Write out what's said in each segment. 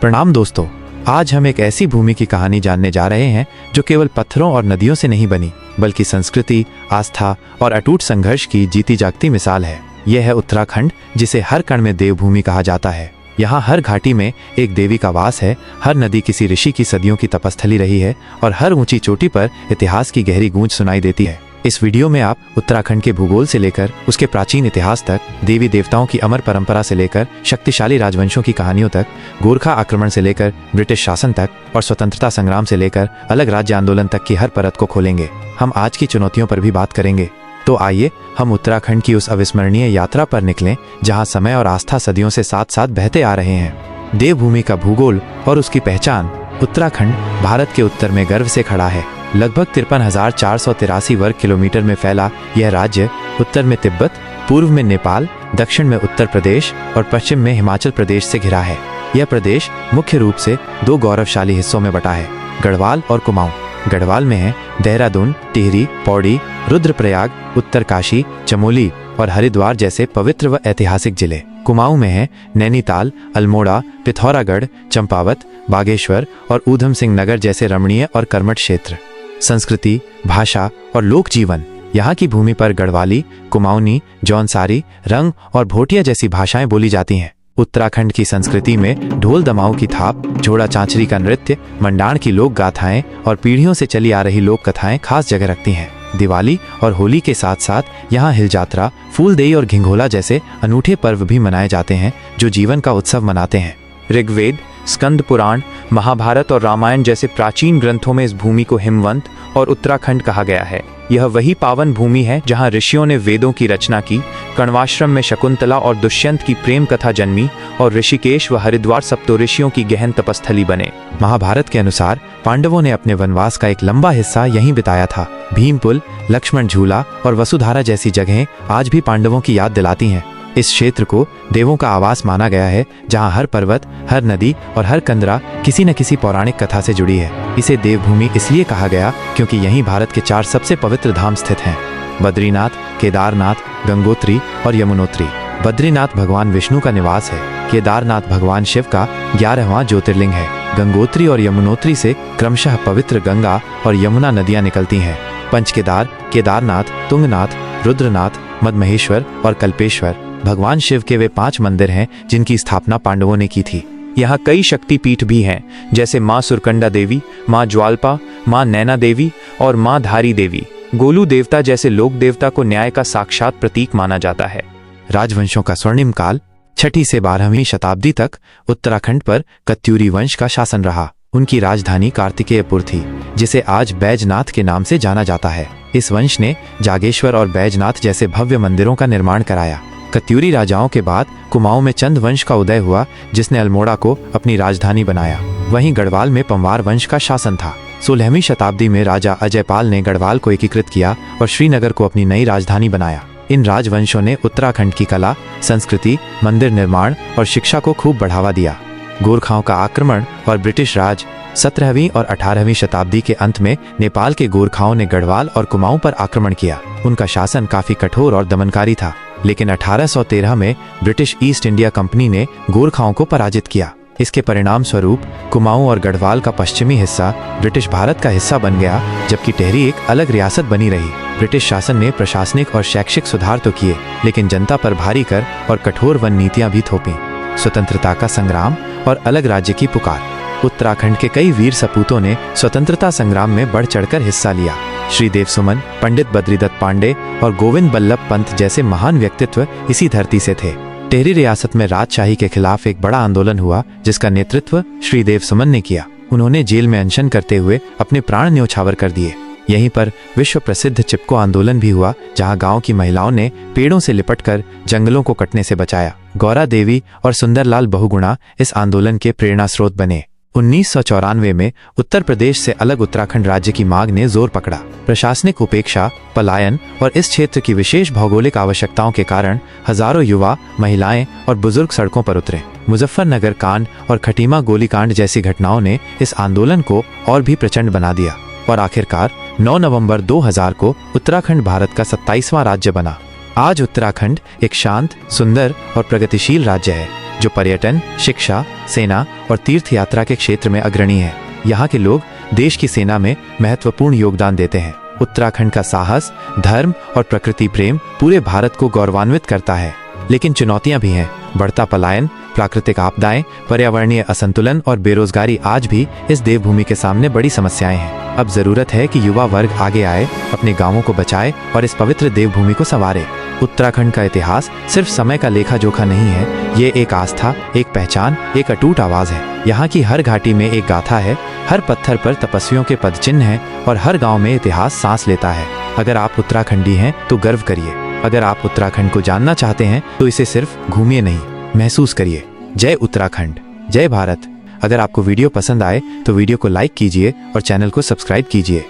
प्रणाम दोस्तों, आज हम एक ऐसी भूमि की कहानी जानने जा रहे हैं जो केवल पत्थरों और नदियों से नहीं बनी, बल्कि संस्कृति, आस्था और अटूट संघर्ष की जीती जागती मिसाल है। यह है उत्तराखंड, जिसे हर कण में देवभूमि कहा जाता है। यहाँ हर घाटी में एक देवी का वास है, हर नदी किसी ऋषि की सदियों की तपस्थली रही है और हर ऊंची चोटी पर इतिहास की गहरी गूंज सुनाई देती है। इस वीडियो में आप उत्तराखंड के भूगोल से लेकर उसके प्राचीन इतिहास तक, देवी देवताओं की अमर परंपरा से लेकर शक्तिशाली राजवंशों की कहानियों तक, गोरखा आक्रमण से लेकर ब्रिटिश शासन तक और स्वतंत्रता संग्राम से लेकर अलग राज्य आंदोलन तक की हर परत को खोलेंगे। हम आज की चुनौतियों पर भी बात करेंगे। तो आइए हम उत्तराखंड की उस अविस्मरणीय यात्रा पर निकलें जहां समय और आस्था सदियों से साथ साथ बहते आ रहे हैं। देवभूमि का भूगोल और उसकी पहचान। उत्तराखंड भारत के उत्तर में गर्व से खड़ा है। लगभग 53,483 वर्ग किलोमीटर में फैला यह राज्य उत्तर में तिब्बत, पूर्व में नेपाल, दक्षिण में उत्तर प्रदेश और पश्चिम में हिमाचल प्रदेश से घिरा है। यह प्रदेश मुख्य रूप से दो गौरवशाली हिस्सों में बटा है, गढ़वाल और कुमाऊं। गढ़वाल में है देहरादून, टिहरी, पौड़ी, रुद्रप्रयाग, उत्तरकाशी, चमोली और हरिद्वार जैसे पवित्र व ऐतिहासिक जिले। कुमाऊं में है नैनीताल, अल्मोड़ा, पिथौरागढ़, चंपावत, बागेश्वर और ऊधम सिंह नगर जैसे रमणीय और कर्मठ क्षेत्र। संस्कृति, भाषा और लोक जीवन। यहाँ की भूमि पर गढ़वाली, कुमाऊनी, जौनसारी, रंग और भोटिया जैसी भाषाएं बोली जाती हैं। उत्तराखंड की संस्कृति में ढोल दमाऊ की थाप, झोड़ा चांचरी का नृत्य, मंडाण की लोक गाथाएं और पीढ़ियों से चली आ रही लोक कथाएं खास जगह रखती हैं। दिवाली और होली के साथ साथ यहाँ हिल जात्रा, फूलदेई और घिंघोला जैसे अनूठे पर्व भी मनाए जाते हैं जो जीवन का उत्सव मनाते हैं। ऋग्वेद, स्कंद पुराण, महाभारत और रामायण जैसे प्राचीन ग्रंथों में इस भूमि को हिमवंत और उत्तराखंड कहा गया है। यह वही पावन भूमि है जहां ऋषियों ने वेदों की रचना की, कण्वाश्रम में शकुंतला और दुष्यंत की प्रेम कथा जन्मी और ऋषिकेश व हरिद्वार सप्तऋषियों की गहन तपस्थली बने। महाभारत के अनुसार पांडवों ने अपने वनवास का एक लंबा हिस्सा यहीं बिताया था। भीमपुल, लक्ष्मण झूला और वसुधारा जैसी जगहें आज भी पांडवों की याद दिलाती हैं। इस क्षेत्र को देवों का आवास माना गया है, जहां हर पर्वत, हर नदी और हर कंदरा किसी न किसी पौराणिक कथा से जुड़ी है। इसे देवभूमि इसलिए कहा गया क्योंकि यहीं भारत के 4 सबसे पवित्र धाम स्थित हैं: बद्रीनाथ, केदारनाथ, गंगोत्री और यमुनोत्री। बद्रीनाथ भगवान विष्णु का निवास है। केदारनाथ भगवान शिव का 11वां ज्योतिर्लिंग है। गंगोत्री और यमुनोत्री से क्रमशः पवित्र गंगा और यमुना नदियां निकलती हैं। पंचकेदार, केदारनाथ, तुंगनाथ, रुद्रनाथ, मदमहेश्वर और कल्पेश्वर भगवान शिव के वे 5 मंदिर हैं जिनकी स्थापना पांडवों ने की थी। यहाँ कई शक्तिपीठ भी हैं, जैसे माँ सुरकंडा देवी, माँ ज्वाल्पा, माँ नैना देवी और माँ धारी देवी। गोलू देवता जैसे लोक देवता को न्याय का साक्षात प्रतीक माना जाता है। राजवंशों का स्वर्णिम काल 6ठी से 12वीं शताब्दी तक उत्तराखंड पर कत्यूरी वंश का शासन रहा। उनकी राजधानी कार्तिकेयपुर थी, जिसे आज बैजनाथ के नाम से जाना जाता है। इस वंश ने जागेश्वर और बैजनाथ जैसे भव्य मंदिरों का निर्माण कराया। कत्यूरी राजाओं के बाद कुमाऊं में चंद वंश का उदय हुआ, जिसने अल्मोड़ा को अपनी राजधानी बनाया। वहीं गढ़वाल में पंवार वंश का शासन था। 16वीं शताब्दी में राजा अजयपाल ने गढ़वाल को एकीकृत किया और श्रीनगर को अपनी नई राजधानी बनाया। इन राजवंशों ने उत्तराखंड की कला, संस्कृति, मंदिर निर्माण और शिक्षा को खूब बढ़ावा दिया। गोरखाओं का आक्रमण और ब्रिटिश राज। 17वीं और 18वीं शताब्दी के अंत में नेपाल के गोरखाओं ने गढ़वाल और कुमाऊं पर आक्रमण किया। उनका शासन काफी कठोर और दमनकारी था, लेकिन 1813 में ब्रिटिश ईस्ट इंडिया कंपनी ने गोरखाओं को पराजित किया। इसके परिणाम स्वरूप कुमाऊं और गढ़वाल का पश्चिमी हिस्सा ब्रिटिश भारत का हिस्सा बन गया, जबकि टिहरी एक अलग रियासत बनी रही। ब्रिटिश शासन ने प्रशासनिक और शैक्षिक सुधार तो किए, लेकिन जनता पर भारी कर और कठोर वन नीतियां भी थोपी। स्वतंत्रता का संग्राम और अलग राज्य की पुकार। उत्तराखंड के कई वीर सपूतों ने स्वतंत्रता संग्राम में बढ़ चढ़कर हिस्सा लिया। श्री देव सुमन, पंडित बद्रीदत्त पांडे और गोविंद बल्लभ पंत जैसे महान व्यक्तित्व इसी धरती से थे। टिहरी रियासत में राजशाही के खिलाफ एक बड़ा आंदोलन हुआ, जिसका नेतृत्व श्री देव सुमन ने किया। उन्होंने जेल में अनशन करते हुए अपने प्राण न्योछावर कर दिए। यहीं पर विश्व प्रसिद्ध चिपको आंदोलन भी हुआ, जहां गांव की महिलाओं ने पेड़ों से लिपटकर जंगलों को कटने से बचाया। गौरा देवी और सुंदरलाल बहुगुणा इस आंदोलन के प्रेरणा स्रोत बने। 1994 में उत्तर प्रदेश से अलग उत्तराखंड राज्य की मांग ने जोर पकड़ा। प्रशासनिक उपेक्षा, पलायन और इस क्षेत्र की विशेष भौगोलिक आवश्यकताओं के कारण हजारों युवा, महिलाएं और बुजुर्ग सड़कों पर उतरे। मुजफ्फरनगर कांड और खटीमा गोलीकांड जैसी घटनाओं ने इस आंदोलन को और भी प्रचंड बना दिया और आखिरकार 9 नवंबर 2000 को उत्तराखंड भारत का 27वां राज्य बना। आज उत्तराखंड एक शांत, सुंदर और प्रगतिशील राज्य है। जो पर्यटन, शिक्षा, सेना और तीर्थ यात्रा के क्षेत्र में अग्रणी है। यहाँ के लोग देश की सेना में महत्वपूर्ण योगदान देते हैं। उत्तराखंड का साहस, धर्म और प्रकृति प्रेम पूरे भारत को गौरवान्वित करता है। लेकिन चुनौतियां भी हैं। बढ़ता पलायन, प्राकृतिक आपदाएं, पर्यावरणीय असंतुलन और बेरोजगारी आज भी इस देवभूमि के सामने बड़ी समस्याएं हैं। अब जरूरत है कि युवा वर्ग आगे आए, अपने गांवों को बचाए और इस पवित्र देवभूमि को संवारे। उत्तराखंड का इतिहास सिर्फ समय का लेखा जोखा नहीं है, ये एक आस्था, एक पहचान, एक अटूट आवाज है। यहाँ की हर घाटी में एक गाथा है, हर पत्थर पर तपस्वियों के पदचिन्ह हैं और हर गांव में इतिहास सांस लेता है। अगर आप उत्तराखंडी हैं तो गर्व करिए। अगर आप उत्तराखंड को जानना चाहते हैं तो इसे सिर्फ घूमिए नहीं, महसूस करिए। जय उत्तराखंड, जय भारत। अगर आपको वीडियो पसंद आए तो वीडियो को लाइक कीजिए और चैनल को सब्सक्राइब कीजिए।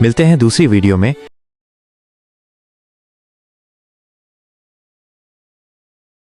मिलते हैं दूसरी वीडियो में